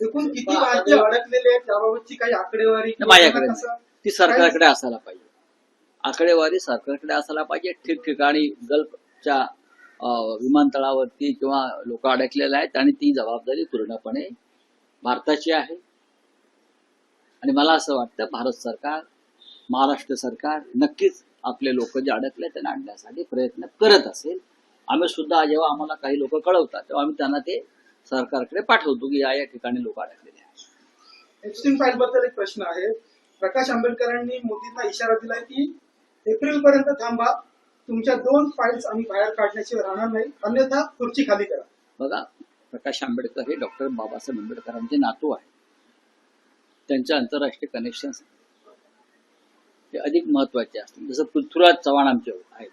एकूण किती भारतीय अडकलेले आहेत त्याबाबतची काही आकडेवारी माझ्याकडे नाही. ती सरकारकडे असायला पाहिजे. आकडेवारी सरकारकडे असायला पाहिजे. ठिकठिकाणी गल्फच्या विमानतळावरती किंवा लोक अडकलेले आहेत आणि ती जबाबदारी पूर्णपणे भारताची आहे. आणि मला असं वाटतं भारत सरकार, महाराष्ट्र सरकार नक्कीच आपले लोक जे अडकले त्यांना आणण्यासाठी प्रयत्न करत असेल. आम्ही सुद्धा जेव्हा आम्हाला काही लोक कळवतात तेव्हा आम्ही त्यांना ते सरकारकडे पाठवतो की या ठिकाणी लोक अडकलेले आहेत. एप्स्टीन फाईल बद्दल एक प्रश्न आहे. प्रकाश आंबेडकरांनी मोदींना इशारा दिला की एप्रिल पर्यंत थांबा, तुमच्या 2 फाईल्स आम्ही बाहेर काढण्याशिवाय राहणार नाही, अन्यथा खुर्ची खाली करा. बघा, प्रकाश आंबेडकर हे डॉक्टर बाबासाहेब आंबेडकरांचे नातू आहे. त्यांचे आंतरराष्ट्रीय कनेक्शन्स हे अधिक महत्वाचे असतील. जसं पृथ्वीराज चव्हाण आमचे आहेत,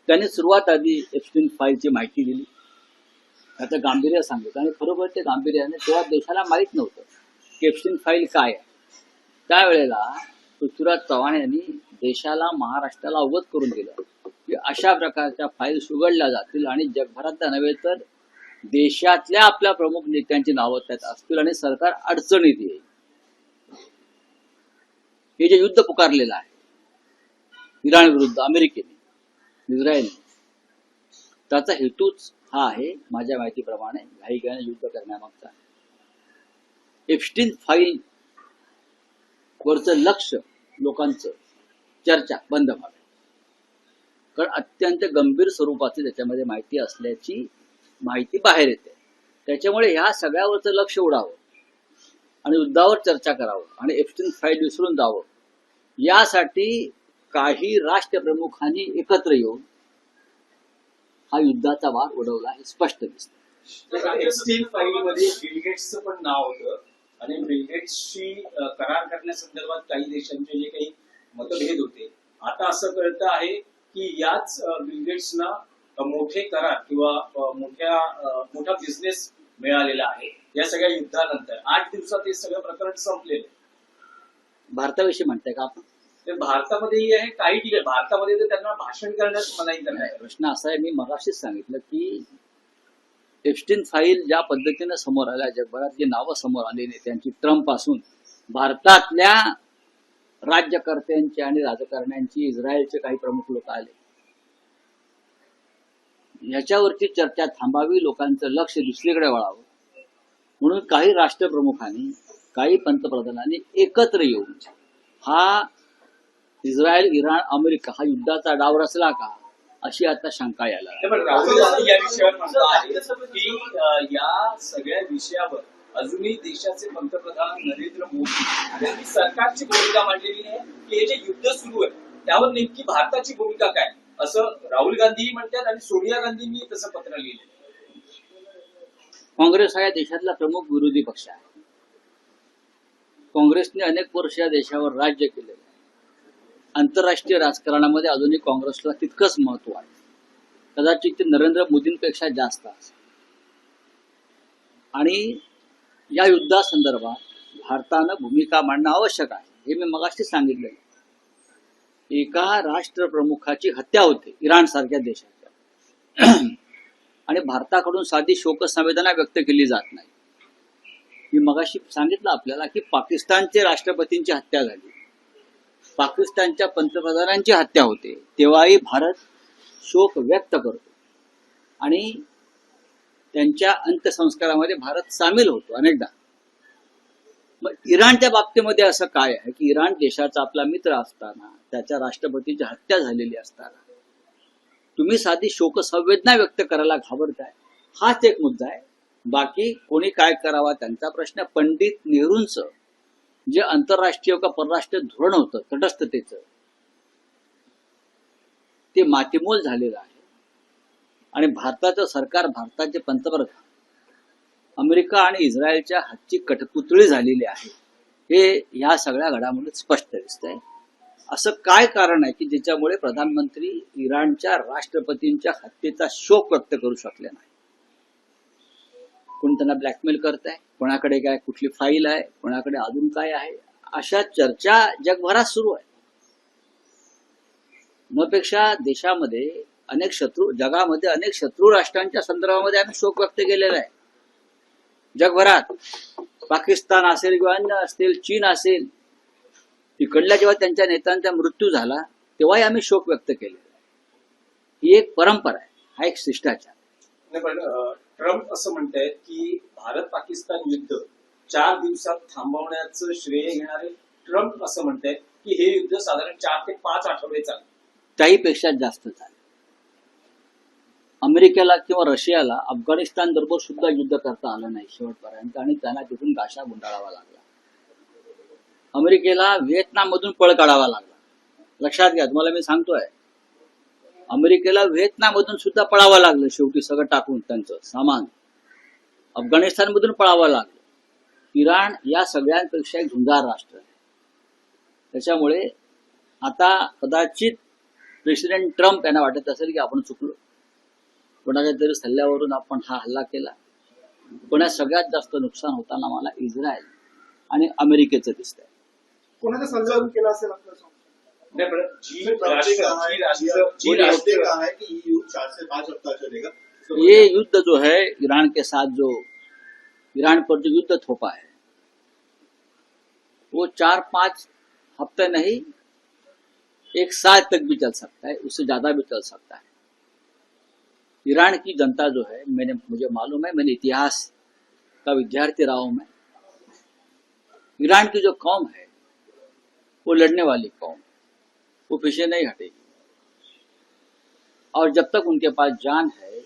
त्यांनी सुरुवात आधी एप्स्टीन फाईलची माहिती दिली, त्याचं गांभीर्य सांगितलं आणि खरोखर ते गांभीर्याने तेव्हा देशाला माहीत नव्हतं की एप्स्टीन फाईल काय आहे. त्यावेळेला पृथ्वीराज चव्हाण यांनी देशाला, महाराष्ट्राला अवगत करून दिलं की अशा प्रकारच्या फाईल्स उघडल्या जातील आणि जगभरात नव्हे तर देशातल्या आपल्या प्रमुख नेत्यांची नावं त्यात असतील आणि सरकार अडचणीत येईल. हे जे युद्ध पुकारलेलं आहे इराण विरुद्ध अमेरिकेने, इस्रायलने, त्याचा हेतूच हा आहे माझ्या माहितीप्रमाणे घाईघाईने युद्ध करण्यामागचा. एप्स्टीन फाईल वरचं लक्ष लोकांचं चर्चा बंद व्हावी, कारण अत्यंत गंभीर स्वरूपाची त्याच्यामध्ये माहिती असल्याची माहिती बाहेर येते. त्याच्यामुळे ह्या सगळ्यावरचं लक्ष उडावं आणि युद्धावर चर्चा करावं आणि एप्स्टीन फाईल विसरून जावं, यासाठी काही राष्ट्रप्रमुखांनी एकत्र येऊन हा युद्धाचा वार उडवला हे स्पष्ट दिसतं. एप्स्टीन फाईलमध्ये बिल गेट्सचं पण नाव होतं आणि बिल गेट्सशी करार करण्यासंदर्भात काही देशांचे जे काही मतभेद होते. आता असं कळतं आहे की याच बिल गेट्सना मोठे करार किंवा मोठा बिझनेस मिळालेला आहे या सगळ्या युद्धानंतर. 8 दिवसात हे सगळं प्रकरण संपलेलं. भारताविषयी म्हणताय का आपण? ते भारतामध्येही आहे, काही ठिकाणी भारतामध्ये तर त्यांना भाषण करण्यास मनाई करणार. प्रश्न असा आहे, मी मगाशीच सांगितलं की एप्स्टीन फाईल ज्या पद्धतीने समोर आल्या, जगभरातली नावं समोर आली नेत्यांची, ट्रम्प पासून भारतातल्या राज्यकर्त्यांची आणि राजकारण्यांची, इस्रायलचे काही प्रमुख लोक आले, याच्यावरची चर्चा थांबावी, लोकांचं लक्ष दुसरीकडे वळावं म्हणून काही राष्ट्रप्रमुखांनी, काही पंतप्रधानांनी एकत्र येऊन हा इस्रायल, इराण, अमेरिका हा युद्धाचा डाव रचला का अशी आता शंका यायला. राहुल गांधी या विषयावर म्हणतो आहे की या सगळ्या विषयावर अजूनही देशाचे पंतप्रधान नरेंद्र मोदी यांनी सरकारची भूमिका मांडलेली आहे की हे जे युद्ध सुरू आहे त्यावर नेमकी भारताची भूमिका काय, असं राहुल गांधीही म्हणतात आणि सोनिया गांधींनी तसं पत्र लिहिलं. काँग्रेस हा या देशातला प्रमुख विरोधी पक्ष आहे. काँग्रेसने अनेक वर्ष या देशावर राज्य केले. आंतरराष्ट्रीय राजकारणामध्ये अजूनही काँग्रेसला तितकंच महत्व आहे, कदाचित ते नरेंद्र मोदींपेक्षा जास्त असेल. आणि या युद्धासंदर्भात भारतानं भूमिका मांडणं आवश्यक आहे. हे मी मगाशी सांगितलं. एका राष्ट्रप्रमुखाची हत्या होते इराण सारख्या देशाच्या आणि भारताकडून साधी शोकसंवेदना व्यक्त केली जात नाही. मी मगाशी सांगितलं आपल्याला की पाकिस्तानचे राष्ट्रपतींची हत्या झाली, पाकिस्तानच्या पंतप्रधानांची हत्या होते, तेव्हाही भारत शोक व्यक्त करतो आणि त्यांच्या अंत्यसंस्कारामध्ये भारत सामील होतो अनेकदा. मग इराणच्या बाबतीमध्ये असं काय आहे की इराण देशाचा आपला मित्र असताना, त्याच्या राष्ट्रपतीची हत्या झालेली असताना तुम्ही साधी शोकसंवेदना व्यक्त करायला घाबरताय, हाच एक मुद्दा आहे. बाकी कोणी काय करावा त्यांचा प्रश्न. पंडित नेहरूंचं जे आंतरराष्ट्रीय का परराष्ट्रीय धोरण होतं तटस्थतेचं, ते मातीमोल झालेलं आहे आणि भारताचं सरकार, भारताचे पंतप्रधान अमेरिका आणि इस्रायलच्या हातची कठपुतळी झालेली आहे. हे ह्या सगळ्या घडामोडीत स्पष्ट दिसतंय. असं काय कारण आहे की ज्याच्यामुळे प्रधानमंत्री इराणच्या राष्ट्रपतींच्या हत्येचा शोक व्यक्त करू शकले नाही? कोण त्यांना ब्लॅकमेल करताय, कोणाकडे काय कुठली फाईल आहे, कोणाकडे अजून काय आहे, अशा चर्चा जगभरात सुरू आहे. त्यापेक्षा देशामध्ये अनेक शत्रू, जगामध्ये अनेक शत्रू राष्ट्रांच्या संदर्भामध्ये आम्ही शोक व्यक्त केलेला आहे जगभरात. पाकिस्तान असेल किंवा अन्य असतील, चीन असेल, तिकडल्या जेव्हा त्यांच्या नेत्यांचा मृत्यू झाला तेव्हाही आम्ही शोक व्यक्त केले. ही एक परंपरा आहे, हा एक शिष्टाचार. नाही पण ट्रम्प असं म्हणतायत की भारत पाकिस्तान युद्ध 4 दिवसात थांबवण्याचं श्रेय घेणारे ट्रम्प असं म्हणतायत की हे युद्ध साधारण 4 ते 5 आठवडे चालतं. त्याहीपेक्षा जास्त झालं. अमेरिकेला किंवा रशियाला अफगाणिस्तान बरोबर सुद्धा युद्ध करता आलं नाही शेवटपर्यंत आणि त्यांना तिथून गाशा गुंडाळावा लागला. अमेरिकेला व्हिएतनाम मधून पळ काढावा लागला. लक्षात घ्या, तुम्हाला मी सांगतोय, अमेरिकेला व्हिएतनाम मधून सुद्धा पळावं लागलं शेवटी, सगळं टाकून त्यांचं सामान. अफगाणिस्तान मधून पळावं लागलं. इराण या सगळ्यांपेक्षा एक झुंजार राष्ट्र आहे. त्याच्यामुळे आता कदाचित प्रेसिडेंट ट्रम्प यांना वाटत असेल की आपण चुकलो, कोणाच्या तरी सल्ल्यावरून आपण हा हल्ला केला. पण सगळ्यात जास्त नुकसान होताना मला इस्रायल आणि अमेरिकेचं दिसतंय. कोणाच्या सल्ल्यावरून केला असेल आपलं सांग. नहीं पर जी राष्ट्र कहा है कि ये युद्ध 4 से 5 हफ्ता चलेगा. ये युद्ध जो है ईरान के साथ, जो ईरान पर जो युद्ध थोपा है, वो 4-5 हफ्ते नहीं, 1 साल तक भी चल सकता है, उससे ज्यादा भी चल सकता है. ईरान की जनता जो है, मुझे मालूम है, मैंने इतिहास का विद्यार्थी रहा हूं मैं. ईरान की जो कौम है वो लड़ने वाली कौम, वो पीछे नहीं हटेगी. और जब तक उनके पास जान है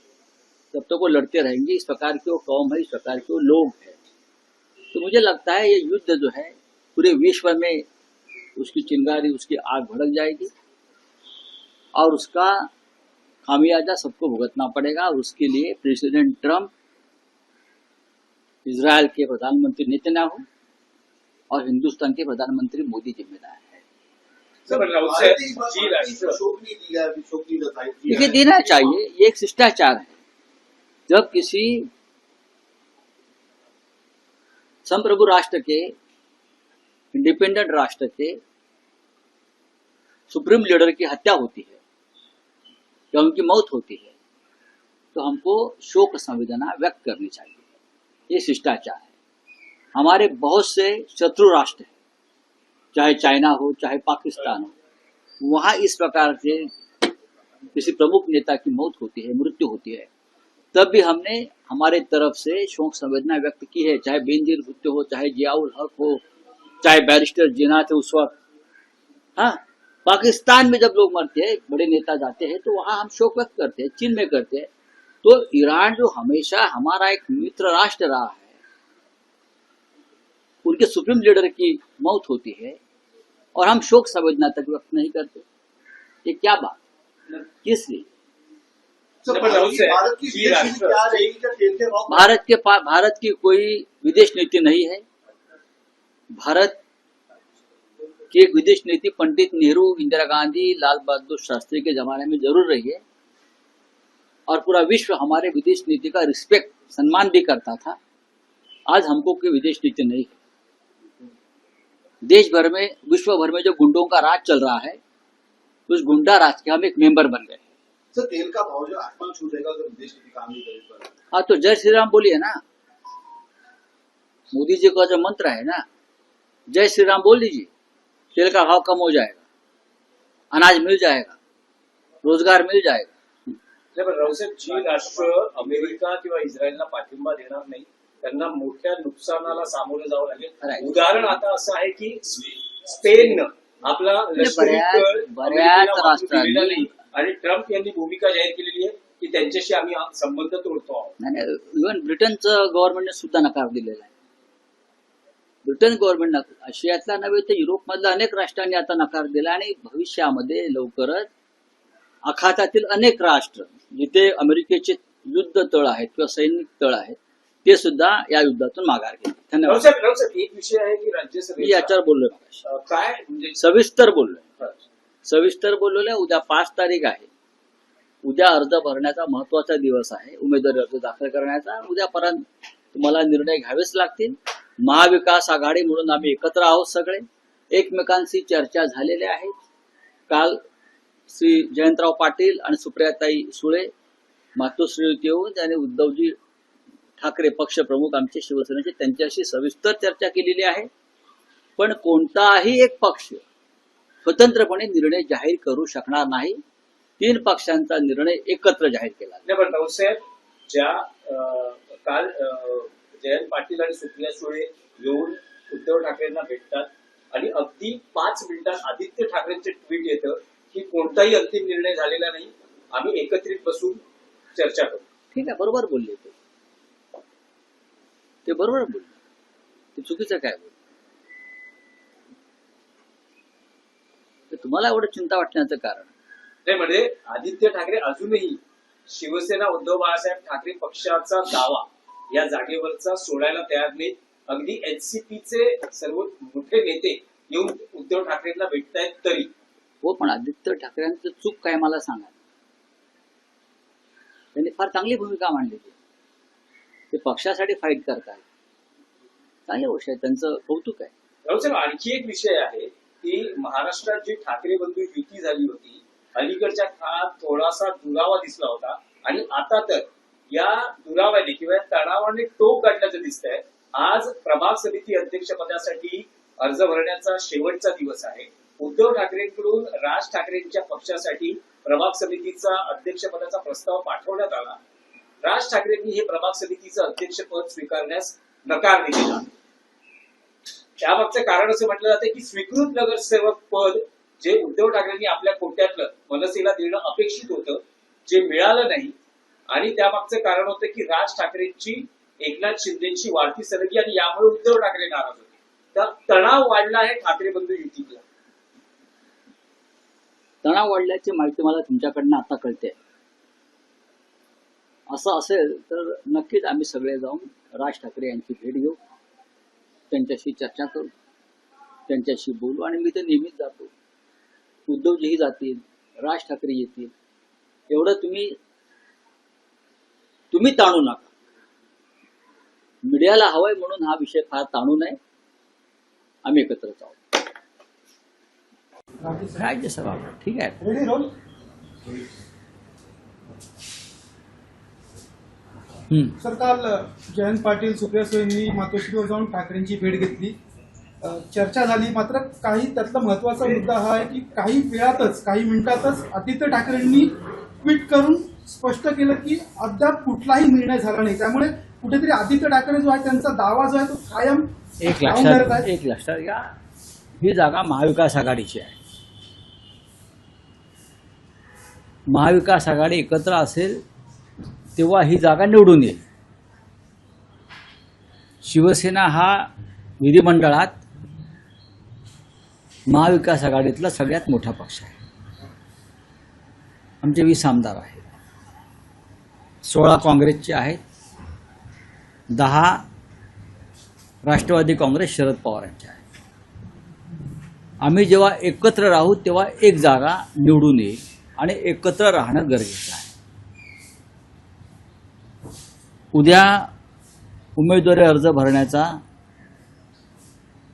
तब तक वो लड़ते रहेंगे. इस प्रकार की वो कौम है, इस प्रकार के वो लोग हैं. तो मुझे लगता है ये युद्ध जो है पूरे विश्व में उसकी चिंगारी, उसकी आग भड़क जाएगी और उसका खामियाजा सबको भुगतना पड़ेगा. और उसके लिए प्रेसिडेंट ट्रम्प, इजराइल के प्रधानमंत्री नेतन्याहू और हिंदुस्तान के प्रधानमंत्री मोदी जिम्मेदार है. शोक नहीं दिया, शोक नहीं जताई. देखिए, देना चाहिए, ये एक शिष्टाचार है. जब किसी संप्रभु राष्ट्र के, इंडिपेंडेंट राष्ट्र के सुप्रीम लीडर की हत्या होती है या उनकी मौत होती है, तो हमको शोक संवेदना व्यक्त करनी चाहिए. ये शिष्टाचार है. हमारे बहुत से शत्रु राष्ट्र हैं, चाहे चाइना हो, चाहे पाकिस्तान हो, वहां इस प्रकार से किसी प्रमुख नेता की मौत होती है, मृत्यु होती है, तब भी हमने हमारे तरफ से शोक संवेदना व्यक्त की है. चाहे बेनजीर भुट्टो हो, चाहे जियाउल हक हो, चाहे बैरिस्टर जिन्ना थे उस वक्त. हाँ, पाकिस्तान में जब लोग मरते हैं, बड़े नेता जाते हैं, तो वहां हम शोक व्यक्त करते हैं, चीन में करते हैं. तो ईरान जो हमेशा हमारा एक मित्र राष्ट्र रहा है, उनके सुप्रीम लीडर की मौत होती है और हम शोक संवेदना तक व्यक्त नहीं करते. ये क्या बात, किस लिए? भारत की विदेश नीति क्या रहेगी? क्या खेलते वक्त भारत की कोई विदेश नीति नहीं है. भारत की एक विदेश नीति पंडित नेहरू, इंदिरा गांधी, लाल बहादुर शास्त्री के जमाने में जरूर रही है और पूरा विश्व हमारे विदेश नीति का रिस्पेक्ट, सम्मान भी करता था. आज हमको कोई विदेश नीति नहीं है. देश भर में, विश्व भर में जो गुंडों का राज चल रहा है, उस गुंडा राज के हम एक मेंबर बन गए. सर, तेल का भाव जो आसमान छू देगा तो विदेश नीति काम नहीं करेगी. हाँ, तो जय श्री राम बोलिए ना. मोदी जी का जो मंत्र है ना, जय श्री राम बोल लीजिए, तेल का भाव कम हो जाएगा, अनाज मिल जाएगा, रोजगार मिल जाएगा. नाही पण रावसाहेब, जी राष्ट्र अमेरिका किंवा इस्रायलला पाठिंबा देणार नाही, त्यांना मोठ्या नुकसानाला सामोरे जावं लागेल. Right. उदाहरण आता असं आहे की स्पेननं आपला लष्करी तळ बऱ्याच अमेरिकेला वापरू दिलेला राष्ट्रांनी- नाही आणि ट्रम्प यांनी भूमिका जाहीर केलेली आहे की त्यांच्याशी आम्ही संबंध तोडतो आहोत. नाही, इव्हन ब्रिटनचं गव्हर्नमेंटने सुद्धा नकार दिलेला आहे. ब्रिटन गव्हर्नमेंट, आशियातला नव्हे तर युरोपमधल्या अनेक राष्ट्रांनी आता नकार दिला आणि भविष्यामध्ये लवकरच आखातातील अनेक राष्ट्र जिथे अमेरिकेचे युद्ध तळ आहेत किंवा सैनिक तळ आहेत, ते सुद्धा या युद्धातून माघार घेतील. धन्यवाद. रावसाहेब, एक विषय आहे की मी राज्यसभेत याच्यावर बोललोय मगाशी. काय म्हणजे सविस्तर बोललोय. उद्या 5 तारीख आहे. उद्या अर्ज भरण्याचा महत्वाचा दिवस आहे, उमेदवारी अर्ज दाखल करण्याचा. उद्यापर्यंत तुम्हाला निर्णय घ्यावेच लागतील. महाविकास आघाडी म्हणून आम्ही एकत्र आहोत. सगळे एकमेकांशी चर्चा झालेल्या आहेत. काल श्री जयंतराव पाटील आणि सुप्रियाताई सुळे मातोश्री येऊन त्यांनी उद्धवजी ठाकरे पक्षप्रमुख आमचे शिवसेनेचे त्यांच्याशी सविस्तर चर्चा केलेली आहे. पण कोणताही एक पक्ष स्वतंत्रपणे निर्णय जाहीर करू शकणार नाही. 3 पक्षांचा निर्णय एकत्र जाहीर केला. नाही, पण राऊतसाहेब, ज्या काल जयंत पाटील आणि सुप्रिया सुळे येऊन उद्धव ठाकरेंना भेटतात आणि अगदी 5 मिनिटात आदित्य ठाकरेंचे ट्विट येतं की कोणताही अंतिम निर्णय झालेला नाही, आम्ही एकत्रित बसून चर्चा करू. ठीक आहे, बरोबर बोलले ते बरोबर बोलले. ते चुकीचं काय बोलले? तर तुम्हाला एवढं चिंता वाटण्याचं कारण? नाही, म्हणजे आदित्य ठाकरे अजूनही शिवसेना उद्धव बाळासाहेब ठाकरे पक्षाचा दावा या जागेवरचा सोडायला तयार नाही. अगदी एनसीपीचे सर्व मोठे नेते येऊन उद्धव ठाकरेंना भेटतायत तरी. हो, पण आदित्य ठाकरेंचं चूक काय मला सांगा. त्यांनी फार चांगली भूमिका मांडली. ते पक्षासाठी फाईट करतात, चांगली गोष्ट आहे, त्यांचं कौतुक आहे. राऊतसाहेब, आणखी एक विषय आहे की महाराष्ट्रात जी ठाकरे बंधू युती झाली होती, अलीकडच्या काळात थोडासा दुरावा दिसला होता आणि आता तर या दुराव्याने किंवा तणावाने टोक गाठल्याचं दिसतंय. आज प्रभाग समिती अध्यक्षपदासाठी अर्ज भरण्याचा शेवटचा दिवस आहे. उद्धव ठाकरेंकडून राज ठाकरेंच्या पक्षासाठी प्रभाग समितीचा अध्यक्षपदाचा प्रस्ताव पाठवण्यात आला. राज ठाकरेंनी हे प्रभाग समितीचं अध्यक्षपद स्वीकारण्यास नकार दिलेला. त्यामागचं कारण असं म्हटलं जातं की स्वीकृत नगरसेवक पद जे उद्धव ठाकरेंनी आपल्या कोट्यातलं मनसेला देणं अपेक्षित होतं, जे मिळालं नाही. आणि त्यामागचं कारण होतं की राज ठाकरेंची एकनाथ शिंदेची वाढती सलगी आणि यामुळे उद्धव ठाकरे नाराज होते. तर तणाव वाढला आहे ठाकरे बंधू युतीतला. तणाव वाढल्याची माहिती मला तुमच्याकडनं आता कळते. असं असेल तर नक्कीच आम्ही सगळे जाऊन राज ठाकरे यांची भेट घेऊ, त्यांच्याशी चर्चा करू, त्यांच्याशी बोलू. आणि मी तर नेहमीच जातो. उद्धवजीही जातील, राज ठाकरे येतील. एवढं तुम्ही ताणू नका. मीडियाला हवंय म्हणून हा विषय फार ताणू नये. आम्ही एकत्रच आहोत. राज्यसभा ठीक आहे. Ready roll. सर, काल जयंत पाटील सुप्रिया सुळेंनी मातोश्रीवर जाऊन ठाकरेंची भेट घेतली, चर्चा झाली. मात्र काही त्यातला महत्वाचा मुद्दा हा आहे की काही वेळातच, काही मिनिटातच आदित्य ठाकरेंनी ट्विट करून स्पष्ट केलं की अद्याप कुठलाही निर्णय झाला नाही. त्यामुळे कुठेतरी आदित्य ठाकरे जो आहे त्यांचा दावा जो आहे तो कायम एक लक्षात घ्या, ही जागा महाविकास आघाडीची आहे. महाविकास आघाडी एकत्र असेल तेव्हा ही जागा निवडून येईल. शिवसेना हा विधिमंडळात महाविकास आघाडीतला सगळ्यात मोठा पक्ष आहे. आमचे 20 आमदार आहेत, 16 काँग्रेसचे आहेत, 10 राष्ट्रवादी काँग्रेस शरद पवारांचे आहेत. आम्ही जेव्हा एकत्र राहू तेव्हा एक जागा निवडून येईल आणि एकत्र राहणं गरजेचं आहे. उद्या उमेदवारी अर्ज भरण्याचा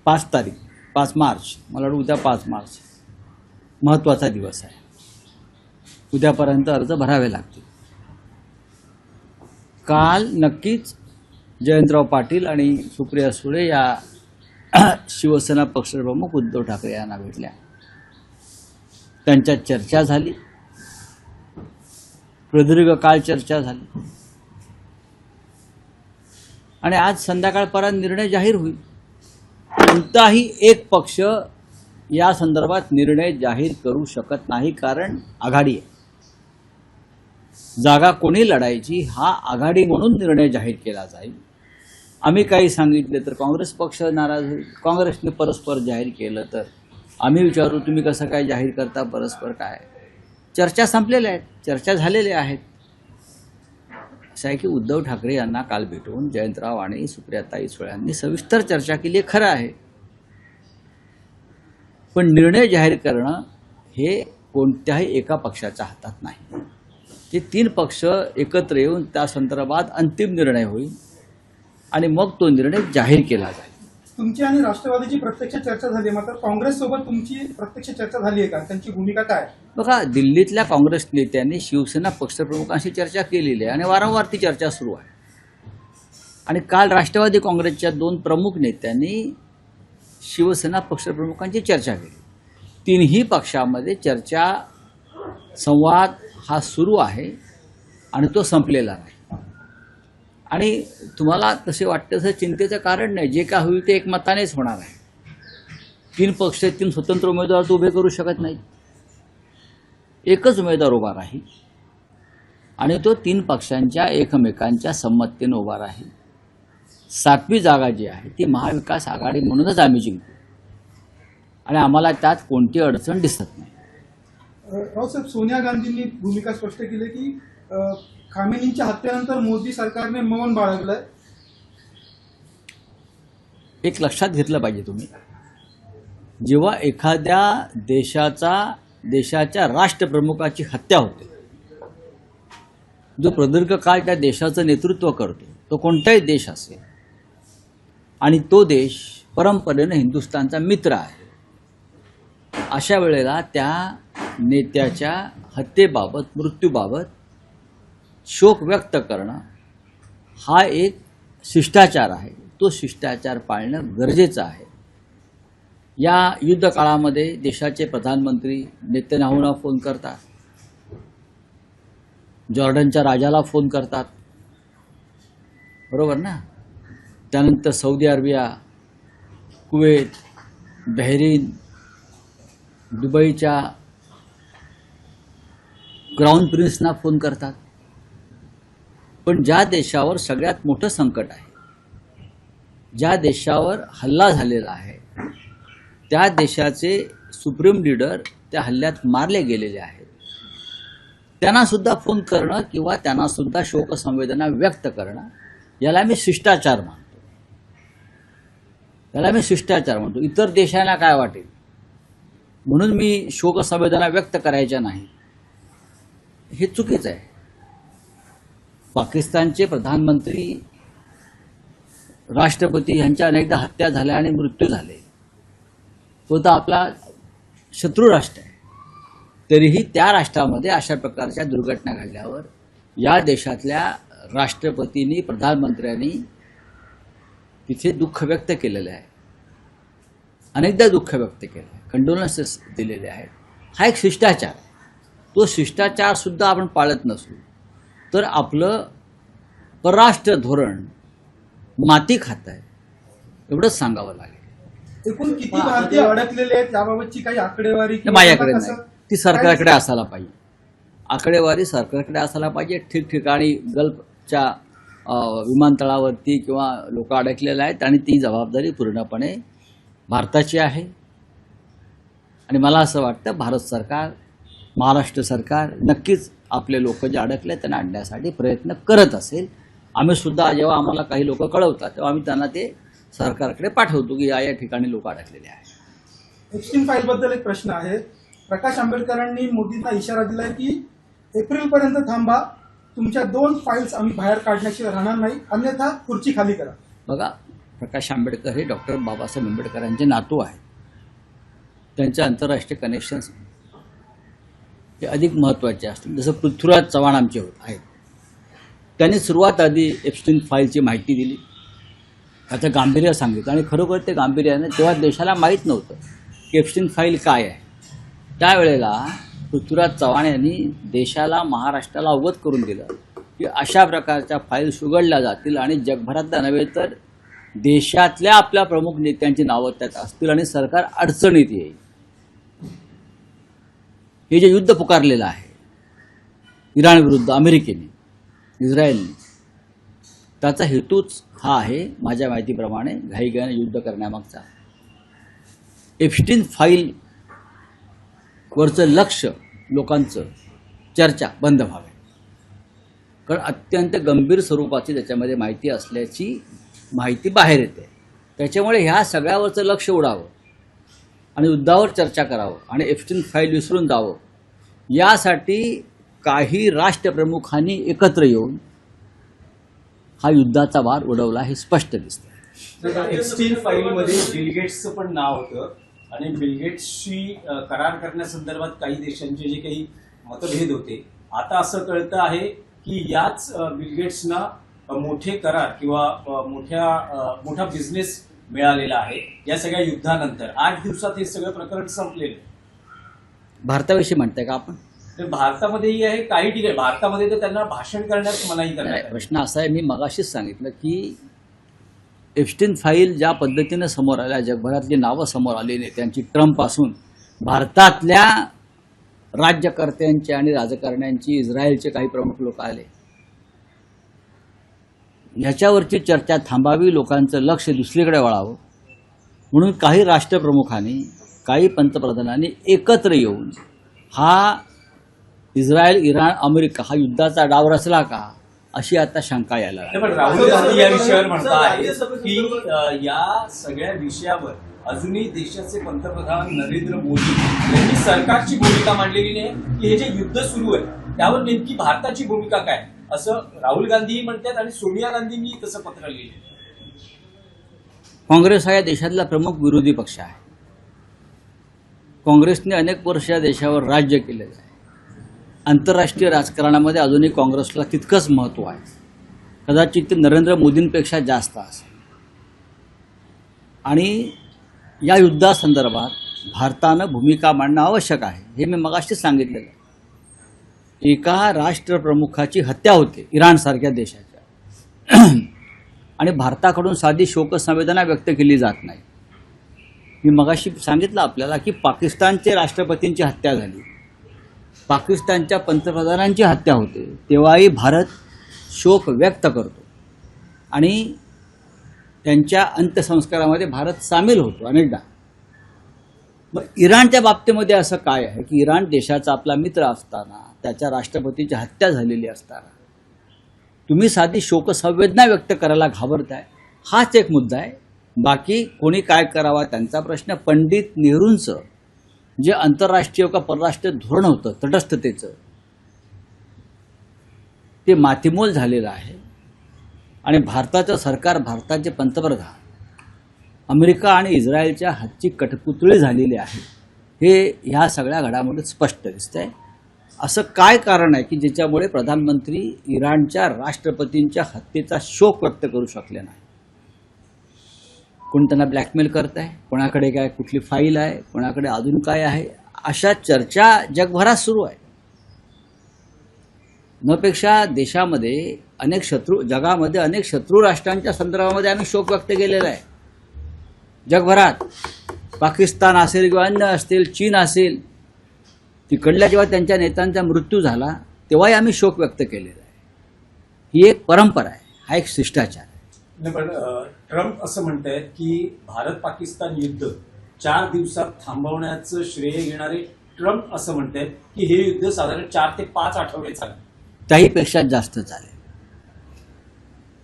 5 मार्च, मला वाटतं उद्या 5 मार्च महत्त्वाचा दिवस आहे. उद्यापर्यंत अर्ज भरावे लागतील. काल नक्कीच जयंतराव पाटील आणि सुप्रिया सुळे या शिवसेना पक्षप्रमुख उद्धव ठाकरे यांना भेटल्या. त्यांच्यात चर्चा झाली, प्रदीर्घ काळ चर्चा झाली आणि आज संध्याकाळपर्यंत निर्णय जाहीर होईल. कोणताही एक पक्ष या संदर्भात निर्णय जाहीर करू शकत नाही, कारण आघाडी आहे. जागा कोणी लढायची हा आघाडी म्हणून निर्णय जाहीर केला जाईल. आम्ही काही सांगितले तर काँग्रेस पक्ष नाराज होईल. काँग्रेसने परस्पर जाहीर केलं तर आम्ही विचारू तुम्ही कसं काय जाहीर करता परस्पर काय. चर्चा संपलेल्या आहेत, चर्चा झालेल्या आहेत. असं आहे की उद्धव ठाकरे यांना काल भेटून जयंतराव आणि सुप्रियाताई सुळे यांनी सविस्तर चर्चा केली, खरं आहे. पण निर्णय जाहीर करणं हे कोणत्याही एका पक्षाच्या हातात नाही. ते 3 पक्ष एकत्र येऊन त्या संदर्भात अंतिम निर्णय होईल आणि मग तो निर्णय जाहीर केला जाईल. तुमची आणि राष्ट्रवादीची प्रत्यक्ष चर्चा झाली, मात्र काँग्रेस सोबत तुमची प्रत्यक्ष चर्चा झाली आहे का? त्यांची भूमिका काय? बघा, दिल्लीतल्या काँग्रेस नेत्यांनी शिवसेना पक्षप्रमुखांशी चर्चा केलेली आहे आणि वारंवार ती चर्चा सुरू आहे. आणि काल राष्ट्रवादी काँग्रेसच्या 2 प्रमुख नेत्यांनी शिवसेना पक्षप्रमुखांची चर्चा केली. तिन्ही पक्षामध्ये चर्चा संवाद हा सुरू आहे आणि तो संपलेला नाही. आणि तुम्हाला तसे वाटतं असं चिंतेचं कारण नाही. जे काय होईल ते एकमतानेच होणार आहे. 3 पक्ष 3 स्वतंत्र उमेदवार तो उभे करू शकत नाही. एकच उमेदवार उभा राहील आणि तो 3 पक्षांच्या एकमेकांच्या संमतीने उभा राहील. 7वी जागा जी आहे ती महाविकास आघाडी म्हणूनच आम्ही जिंकू आणि आम्हाला त्यात कोणती अडचण दिसत नाही. रावसाहेब, सोनिया गांधींनी भूमिका स्पष्ट केली की खामेनींच्या हत्येनंतर मोदी सरकारने मौन बाळगलंय. एक लक्षात घेतलं पाहिजे तुम्ही, जेव्हा एखाद्या देशाच्या राष्ट्रप्रमुखाची हत्या होते, जो प्रदीर्घ काळ त्या देशाचं नेतृत्व करतो, तो कोणताही देश असेल आणि तो देश परंपरेनं हिंदुस्थानचा मित्र आहे, अशा वेळेला त्या नेत्याच्या हत्येबाबत, मृत्यूबाबत शोक व्यक्त करणं हा एक शिष्टाचार आहे. तो शिष्टाचार पाळणं गरजेचं आहे. या युद्ध काळामध्ये देशाचे प्रधानमंत्री नेतन्याहूंना फोन करतात, जॉर्डनच्या राजाला फोन करतात, बरोबर ना. त्यानंतर सौदी अरेबिया, कुवेत, बहरीन, दुबईच्या क्राऊन प्रिन्सना फोन करतात. पण ज्या देशावर सगळ्यात मोठं संकट आहे, ज्या देशावर हल्ला झालेला आहे, त्या देशाचे सुप्रीम लीडर त्या हल्ल्यात मारले गेलेले आहेत, त्यांना सुद्धा फोन करणं किंवा त्यांना सुद्धा शोकसंवेदना व्यक्त करणं, याला मी शिष्टाचार मानतो. इतर देशांना काय वाटेल म्हणून मी शोकसंवेदना व्यक्त करायच्या नाही, हे चुकीचं आहे. पाकिस्तानचे प्रधानमंत्री, राष्ट्रपती यांच्या अनेकदा हत्या झाल्या आणि मृत्यू झाले. तो तर आपला शत्रू राष्ट्र आहे. तरीही त्या राष्ट्रामध्ये अशा प्रकारच्या दुर्घटना घडल्यावर या देशातल्या राष्ट्रपतींनी, प्रधानमंत्र्यांनी तिथे दुःख व्यक्त केलेलं आहे. अनेकदा दुःख व्यक्त केलं आहे, कंडोलन्सेस दिलेले आहेत. हा एक शिष्टाचार आहे. तो शिष्टाचार सुद्धा आपण पाळत नसू तर आपलं परराष्ट्र धोरण माती खात आहे, एवढंच सांगावं लागेल. एकूण किती भारतीय अडकलेले आहेत याबाबतची काही आकडेवारी माझ्याकडे नाही, ती सरकारकडे असायला पाहिजे. आकडेवारी सरकारकडे असायला पाहिजे. ठिकठिकाणी गल्फच्या विमानतळावरती किंवा लोक अडकलेले आहेत आणि ती जबाबदारी पूर्णपणे भारताची आहे. आणि मला असं वाटतं भारत सरकार, महाराष्ट्र सरकार नक्कीच आपले लोक जे अडकले त्यांना आणण्यासाठी प्रयत्न करत असेल. आम्ही सुद्धा जेव्हा आम्हाला काही लोक कळवतात तेव्हा आम्ही त्यांना ते सरकारकडे पाठवतो की या ठिकाणी लोक अडकलेले आहेत. एप्स्टीन फाईल बद्दल एक प्रश्न आहे. प्रकाश आंबेडकरांनी मोदींना इशारा दिलाय की एप्रिलपर्यंत थांबा, तुमच्या 2 फाईल्स आम्ही बाहेर काढण्याची राहणार नाही, अन्यथा खुर्ची खाली करा. बघा, प्रकाश आंबेडकर हे डॉक्टर बाबासाहेब आंबेडकरांचे नातू आहेत. त्यांचे आंतरराष्ट्रीय कनेक्शन्स हे अधिक महत्त्वाचे असतील. जसं पृथ्वीराज चव्हाण आमचे आहेत, त्यांनी सुरुवात आधी एप्स्टीन फाईलची माहिती दिली, त्याचं गांभीर्य सांगितलं आणि खरोखर ते गांभीर्याने तेव्हा देशाला माहीत नव्हतं की एप्स्टीन फाईल काय आहे. त्यावेळेला पृथ्वीराज चव्हाण यांनी देशाला, महाराष्ट्राला अवगत करून दिलं की अशा प्रकारच्या फाईल्स उघडल्या जातील आणि जगभरातल्या नव्हे तर देशातल्या आपल्या प्रमुख नेत्यांची नावं त्यात असतील आणि सरकार अडचणीत येईल. हे जे युद्ध पुकारलेलं आहे इराण विरुद्ध अमेरिकेने, इस्रायलने, त्याचा हेतूच हा आहे माझ्या माहितीप्रमाणे घाईघाईने युद्ध करण्यामागचा. एप्स्टीन फाईल वरचं लक्ष लोकांचं, चर्चा बंद व्हावी, कारण अत्यंत गंभीर स्वरूपाची त्याच्यामध्ये माहिती असल्याची माहिती बाहेर येते. त्याच्यामुळे ह्या सगळ्यावरचं लक्ष उडावं आणि युद्धावर चर्चा करावं आणि एप्स्टीन फाईल विसरून जावं, यासाठी काही राष्ट्रप्रमुखांनी एकत्र येऊन हा युद्धाचा वार उडवला हे स्पष्ट दिसतं. एप्स्टीन फाईलमध्ये बिल गेट्सचं पण नाव होतं आणि बिल गेट्सशी करार करण्यासंदर्भात काही देशांचे जे काही मतभेद होते, आता असं कळतं आहे की याच बिल गेट्सना मोठे करार किंवा मोठा बिझनेस मिळालेला आहे या सगळ्या युद्धानंतर 8 दिवसात हे सगळं प्रकरण संपलेलं आहे. भारताविषयी म्हणताय का आपण? तर भारतामध्येही आहे, काही ठिकाणी भारतामध्ये तर त्यांना भाषण करण्यास मनाई करण्यात नाही, आली. प्रश्न असा आहे, मी मगाशीच सांगितलं की एप्स्टीन फाईल ज्या पद्धतीनं समोर आल्या, जगभरातली नावं समोर आलेली त्यांची, ट्रम्पपासून भारतातल्या राज्यकर्त्यांची आणि राजकारण्यांची, इस्रायलचे काही प्रमुख लोक आले, ह्याच्यावरची चर्चा थांबावी, लोकांचं लक्ष दुसरीकडे वळावं म्हणून काही राष्ट्रप्रमुखांनी, काही पंतप्रधानांनी एकत्र येऊन हा इस्रायल, इराण, अमेरिका हा युद्धाचा डाव रचला का, अशी आता शंका यायला लागली. पण राहुल गांधी या विषयावर म्हणताय की या सगळ्या विषयावर अजूनही देशाचे पंतप्रधान नरेंद्र मोदी यांनी सरकारची भूमिका मांडलेली नाही की हे जे युद्ध सुरू आहे त्यावर नेमकी भारताची भूमिका काय, असं राहुल गांधीही म्हणतात आणि सोनिया गांधींनी तसं पत्र लिहिलं. काँग्रेस हा या देशातला प्रमुख विरोधी पक्ष आहे. काँग्रेसने अनेक वर्ष या देशावर राज्य केलेलं आहे. आंतरराष्ट्रीय राजकारणामध्ये अजूनही काँग्रेसला तितकंच महत्त्व आहे, कदाचित ते नरेंद्र मोदींपेक्षा जास्त असेल. आणि या युद्धासंदर्भात भारतानं भूमिका मांडणं आवश्यक आहे, हे मी मगाशी सांगितलेलं आहे. एका राष्ट्रप्रमुखाची हत्या होते इराणसारख्या देशाच्या आणि भारताकडून साधी शोकसंवेदना व्यक्त केली जात नाही. मी मगाशी सांगितलं आपल्याला की पाकिस्तानचे राष्ट्रपतींची हत्या झाली, पाकिस्तानच्या पंतप्रधानांची हत्या होते, तेव्हाही भारत शोक व्यक्त करतो आणि त्यांच्या अंत्यसंस्कारामध्ये भारत सामील होतो अनेकदा. मग इराणच्या बाबतीमध्ये असं काय आहे की इराण देशाचा आपला मित्र असताना, त्याच्या राष्ट्रपतीची हत्या झालेली असताना तुम्ही साधी शोकसंवेदना व्यक्त करायला घाबरताय, हाच एक मुद्दा आहे. बाकी कोणी काय करावा त्यांचा प्रश्न. पंडित नेहरूंचं जे आंतरराष्ट्रीय का परराष्ट्रीय धोरण होतं तटस्थतेचं, ते मातीमोल झालेलं आहे आणि भारताचं सरकार, भारताचे पंतप्रधान अमेरिका आणि इस्रायलच्या हातची कठपुतळी झालेली आहे, हे ह्या सगळ्या घडामोडीत स्पष्ट दिसतंय. असं काय कारण आहे की ज्याच्यामुळे प्रधानमंत्री इराणच्या राष्ट्रपतींच्या हत्येचा शोक व्यक्त करू शकले नाही? कोण त्यांना ब्लॅकमेल करत आहे, कोणाकडे काय कुठली फाईल आहे, कोणाकडे अजून काय आहे, अशा चर्चा जगभरात सुरू आहे. नपेक्षा देशामध्ये अनेक शत्रू, जगामध्ये अनेक शत्रू राष्ट्रांच्या संदर्भामध्ये आम्ही शोक व्यक्त केलेला आहे जगभरात. पाकिस्तान असेल किंवा अन्य असतील, चीन असेल, तिकडल्या जेव्हा त्यांच्या नेत्यांचा मृत्यू झाला तेव्हाही आम्ही शोक व्यक्त केलेला आहे. ही एक परंपरा आहे, हा एक शिष्टाचार आहे. नाही, पण ट्रम्प असं म्हणतायत की भारत पाकिस्तान युद्ध 4 दिवसात थांबवण्याचं श्रेय घेणारे ट्रम्प असं म्हणतायत की हे युद्ध साधारण 4 ते 5 आठवडे चालेल. त्याहीपेक्षा जास्त चालेल.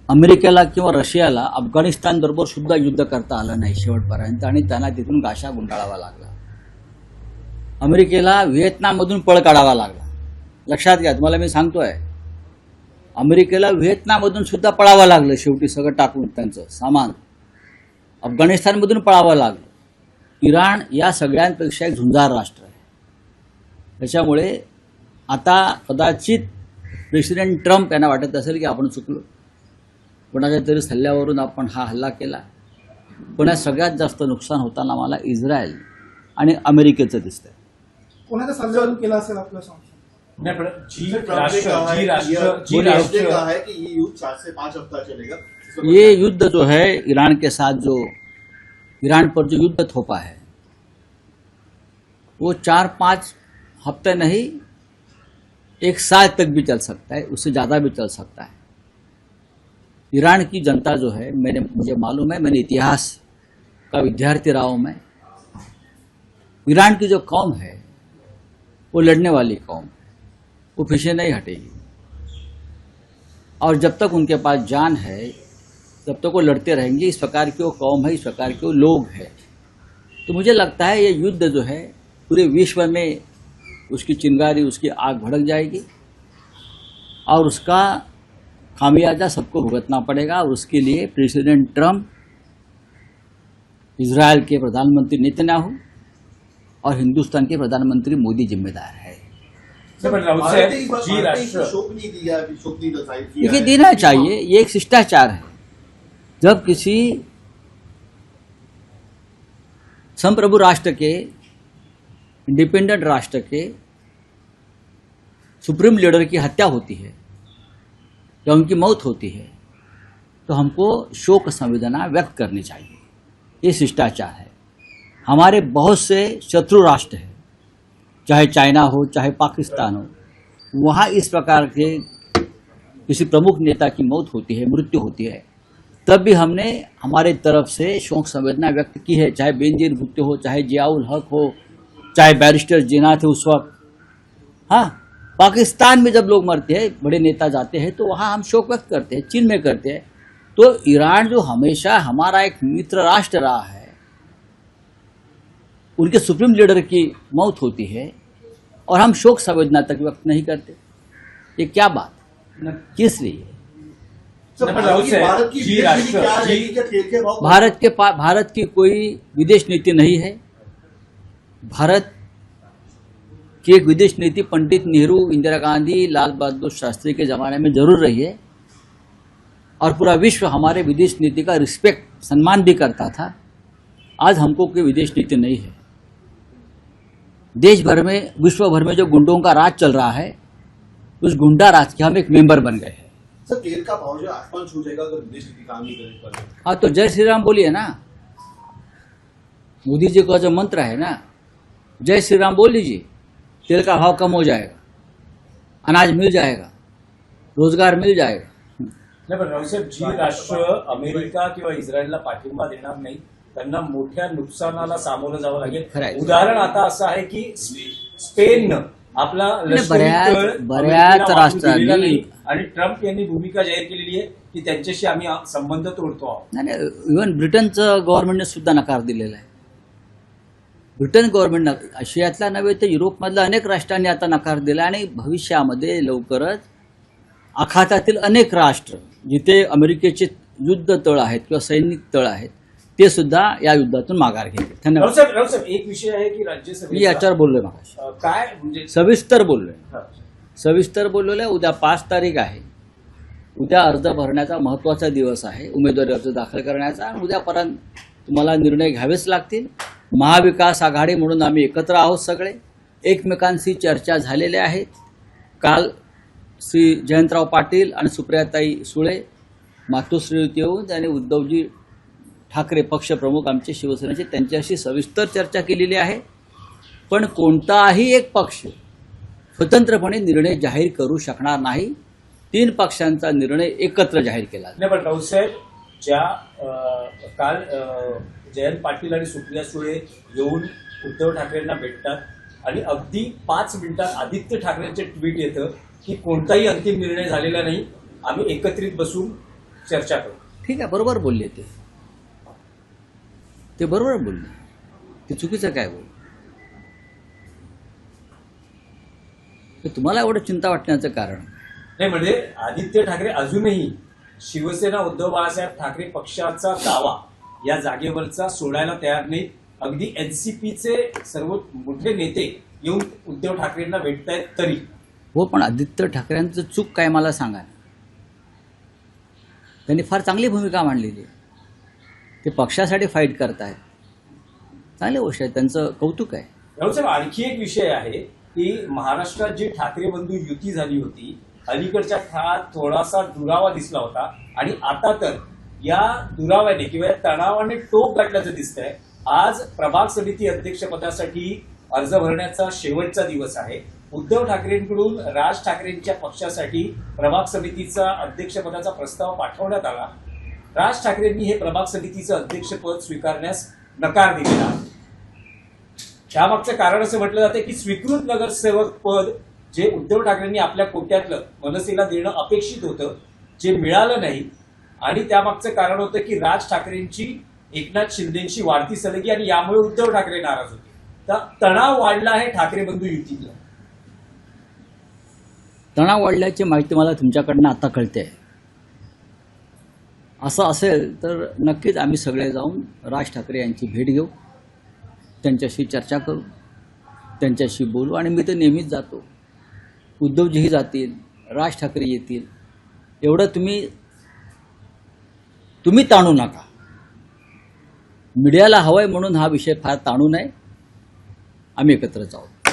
अमेरिकेला किंवा रशियाला अफगाणिस्तानबरोबर सुद्धा युद्ध करता आलं नाही शेवटपर्यंत आणि त्यांना तिथून गाशा गुंडाळावा लागला. अमेरिकेला व्हिएतनाममधून पळ काढावा लागला. लक्षात घ्या, तुम्हाला मी सांगतोय, अमेरिकेला व्हिएतनाममधून सुद्धा पळावं लागलं शेवटी, सगळं टाकून त्यांचं सामान. अफगाणिस्तानमधून पळावं लागलं. इराण या सगळ्यांपेक्षा एक झुंजार राष्ट्र आहे. त्याच्यामुळे आता कदाचित प्रेसिडेंट ट्रम्प यांना वाटत असेल की आपण चुकलो, कोणाच्या तरी सल्ल्यावरून आपण हा हल्ला केला. पण या सगळ्यात जास्त नुकसान होताना मला इस्रायल आणि अमेरिकेचं दिसतंय. कोणाच्या सल्ल्यावरून केला असेल आपलं संशय? नाही, पण जी राष्ट्र कहा है कि ये युद्ध 4 से 5 हफ्ता चलेगा. ये युद्ध जो है ईरान के साथ, जो ईरान पर जो युद्ध थोपा है, वो 4-5 हफ्ते नहीं, 1 साल तक भी चल सकता है, उससे ज़्यादा भी चल सकता है. ईरान की जनता जो है, मुझे मालूम है, मैंने इतिहास का विद्यार्थी रहा हूँ मैं. ईरान की जो कौम है वो लड़ने वाली कौम, वो पीछे नहीं हटेगी. और जब तक उनके पास जान है तब तक वो लड़ते रहेंगे. इस प्रकार की वो कौम है, इस प्रकार के वो लोग हैं. तो मुझे लगता है ये युद्ध जो है पूरे विश्व में उसकी चिंगारी, उसकी आग भड़क जाएगी और उसका खामियाजा सबको भुगतना पड़ेगा. और उसके लिए प्रेसिडेंट ट्रम्प, इजरायल के प्रधानमंत्री नेतन्याहू और हिंदुस्तान के प्रधानमंत्री मोदी जिम्मेदार है. पण राऊत भारत साहेब, ने जी राष्ट्र शोक नहीं दिया, शोक नहीं दर्शाई देखिए देना चाहिए, ये एक शिष्टाचार है। जब किसी संप्रभु राष्ट्र के, इंडिपेंडेंट राष्ट्र के सुप्रीम लीडर की हत्या होती है या उनकी मौत होती है तो हमको शोक संवेदना व्यक्त करनी चाहिए, ये शिष्टाचार है। हमारे बहुत से शत्रु राष्ट्र हैं, चाहे चाइना हो चाहे पाकिस्तान हो, वहाँ इस प्रकार के किसी प्रमुख नेता की मौत होती है, मृत्यु होती है, तब भी हमने हमारे तरफ से शोक संवेदना व्यक्त की है, चाहे बेनजीर भुट्टो हो, चाहे जियाउल हक हो, चाहे बैरिस्टर जिन्ना थे उस वक्त। हाँ, पाकिस्तान में जब लोग मरते हैं, बड़े नेता जाते हैं, तो वहाँ हम शोक व्यक्त करते हैं, चीन में करते हैं। तो ईरान जो हमेशा हमारा एक मित्र राष्ट्र रहा है, उनके सुप्रीम लीडर की मौत होती है और हम शोक संवेदना तक व्यक्त नहीं करते, ये क्या बात, किस लिए? भारत की जी विदेश नीति राष्ट्र, क्या जी- रहेगी? क्या तेल के भाव भारत की कोई विदेश नीति नहीं है। भारत की एक विदेश नीति पंडित नेहरू, इंदिरा गांधी, लाल बहादुर शास्त्री के जमाने में जरूर रही है और पूरा विश्व हमारे विदेश नीति का रिस्पेक्ट, सम्मान भी करता था। आज हमको कोई विदेश नीति नहीं है। देश भर में, विश्व भर में जो गुंडों का राज चल रहा है, उस गुंडा राज के हम एक मेंबर बन गए हैं। सर, तेल का भाव जो आसमान छू जाएगा अगर विदेश नीति काम नहीं करने पर। हाँ, तो जय श्री राम बोलिए ना, मोदी जी का जो मंत्र है ना, जय श्री राम बोल लीजिए, तेल का भाव कम हो जाएगा, अनाज मिल जाएगा, रोजगार मिल जाएगा। नाही पण रावसाहेब, जी राष्ट्र अमेरिका किंवा इस्रायलला पाठिंबा देणार नाही त्यांना मोठ्या नुकसानाला सामोरं जावं खरं लागेल। आहे. उदाहरण आता असं आहे की स्पेननं आपला लष्करी बऱ्याच- तळ बऱ्याच अमेरिकेला वापरू राष्ट्रांनी- दिलेला नाही आणि ट्रम्प यांनी भूमिका जाहीर केलेली आहे की त्यांच्याशी आम्ही संबंध तोडतो आहोत। नाही नाही, इव्हन ब्रिटनचं गव्हर्नमेंटने सुद्धा नकार दिलेला आहे। ब्रिटन गव्हर्नमेंट, आशियातला नव्हे तर युरोपमधल्या अनेक राष्ट्रांनी आता नकार दिला आणि भविष्यामध्ये लवकरच आखातातील अनेक राष्ट्र जिथे अमेरिकेचे युद्ध तळ आहेत किंवा सैनिक तळ आहेत, ते सुद्धा या युद्धातून माघार घेतील। धन्यवाद। रावसाहेब, एक विषय आहे की मी राज्यसभेचा याच्यावर बोललोय मागाशी, काय म्हणजे सविस्तर बोललोय, हा. सविस्तर बोललेलं आहे। उद्या 5 तारीख आहे, उद्या अर्ज भरण्याचा महत्त्वाचा दिवस आहे, उमेदवारी अर्ज दाखल करण्याचा, आणि उद्यापर्यंत तुम्हाला निर्णय घ्यावेच लागतील। महाविकास आघाडी म्हणून आम्ही एकत्र आहोत, सगळे एकमेकांशी चर्चा झालेल्या आहेत। काल श्री जयंतराव पाटील आणि सुप्रियाताई सुळे मातोश्रीत येऊन त्यांनी उद्धवजी ठाकरे पक्षप्रमुख आमचे शिवसेनेचे, त्यांच्याशी सविस्तर चर्चा केलेली आहे। पण कोणताही एक पक्ष स्वतंत्रपणे निर्णय जाहीर करू शकणार नाही, 3 पक्षांचा निर्णय एकत्र जाहीर केला जाईल। नाही पण रावसाहेब, ज्या काल जयंत पाटील आणि सुप्रिया सुळे येऊन उद्धव ठाकरेंना भेटतात आणि अगदी 5 मिनिटात आदित्य ठाकरेंचे ट्विट येतं की कोणताही अंतिम निर्णय झालेला नाही, आम्ही एकत्रित बसून चर्चा करू। ठीक आहे, बरोबर बोलले ते बरोबर बोलले, ते चुकीचं काय बोल? तर तुम्हाला एवढं चिंता वाटण्याचं कारण? नाही म्हणजे आदित्य ठाकरे अजूनही शिवसेना उद्धव बाळासाहेब ठाकरे पक्षाचा दावा या जागेवरचा सोडायला तयार नाहीत। अगदी एनसीपीचे सर्व मोठे नेते येऊन उद्धव ठाकरेंना भेटतायत तरी। हो, पण आदित्य ठाकरेंचं चूक काय मला सांगा ना। त्यांनी फार चांगली भूमिका मांडलेली आहे, ते पक्षासाठी फाईट करतायत, चांगली गोष्ट आहे, त्यांचं कौतुक आहे। रावसाहेब, आणखी एक विषय आहे की महाराष्ट्रात जी ठाकरे बंधू युती झाली होती, अलीकडच्या काळात थोडासा दुरावा दिसला होता आणि आता तर या दुराव्याने किंवा तणावाने टोक गाठल्याचं दिसतंय। आज प्रभाग समिती अध्यक्षपदासाठी अर्ज भरण्याचा शेवटचा दिवस आहे। उद्धव ठाकरेंकडून राज ठाकरेंच्या पक्षासाठी प्रभाग समितीचा अध्यक्षपदाचा प्रस्ताव पाठवण्यात आला। राज ठाकरेंनी हे प्रभाग समितीचं अध्यक्षपद स्वीकारण्यास नकार दिलेला आहे। त्यामागचं कारण असं म्हटलं जातं की स्वीकृत नगरसेवक पद जे उद्धव ठाकरेंनी आपल्या कोट्यातलं मनसेला देणं अपेक्षित होतं, जे मिळालं नाही, आणि त्यामागचं कारण होतं की राज ठाकरेंची एकनाथ शिंदेची वाढती सलगी आणि यामुळे उद्धव ठाकरे नाराज होते। तर तणाव वाढला आहे ठाकरे बंधू युतीतला। तणाव वाढल्याची माहिती मला तुमच्याकडनं आता कळते आहे। असं असेल तर नक्कीच आम्ही सगळे जाऊन राज ठाकरे यांची भेट घेऊ, त्यांच्याशी चर्चा करू, त्यांच्याशी बोलू, आणि मी तर नेहमीच जातो। उद्धवजीही जातील, राज ठाकरे येतील, एवढं तुम्ही ताणू नका. मीडियाला हवंय म्हणून हा विषय फार ताणू नये. आम्ही एकत्रच आहोत.